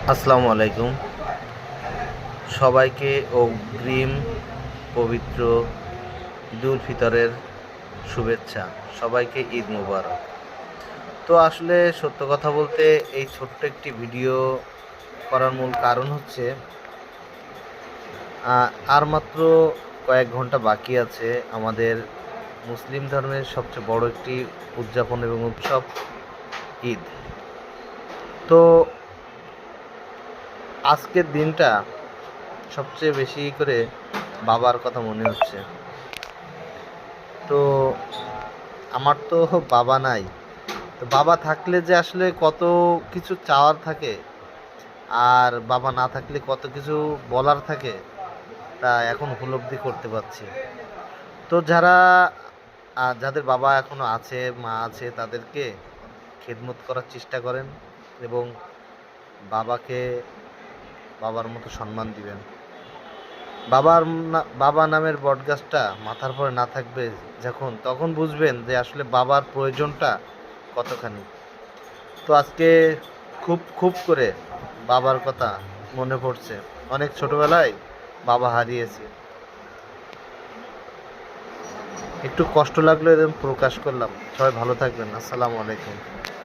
আসসালামু আলাইকুম। সবাইকে অগ্রিম পবিত্র ঈদুল ফিতরের শুভেচ্ছা। সবাইকে ঈদ মোবারক। তো আসলে সত্য কথা বলতে এই ছোট্ট একটি ভিডিও করার মূল কারণ হচ্ছে আর মাত্র কয়েক ঘন্টা বাকি আছে আমাদের মুসলিম ধর্মের সবচেয়ে বড় একটি উদযাপন এবং উৎসব ঈদ। তো আজকের দিনটা সবচেয়ে বেশি করে বাবার কথা মনে হচ্ছে। তো আমার তো বাবা নাই। তো বাবা থাকলে যে আসলে কত কিছু চাওয়ার থাকে, আর বাবা না থাকলে কত কিছু বলার থাকে, তা এখন উপলব্ধি করতে পারছি। তো যাদের বাবা এখনো আছে, মা আছে, তাদেরকে খেদমত করার চেষ্টা করেন এবং বাবাকে বাবার মতো সম্মান দিবেন। বাবা নামের বটগাছটা মাথার পরে না থাকবে তখন বুঝবেন যে আসলে বাবার প্রয়োজনটা কতখানি। তো আজকে খুব খুব করে বাবার কথা মনে পড়ছে। অনেক ছোটবেলায় বাবা হারিয়েছি, একটু কষ্ট লাগলো, এরকম প্রকাশ করলাম। সবাই ভালো থাকবেন। আসসালামু আলাইকুম।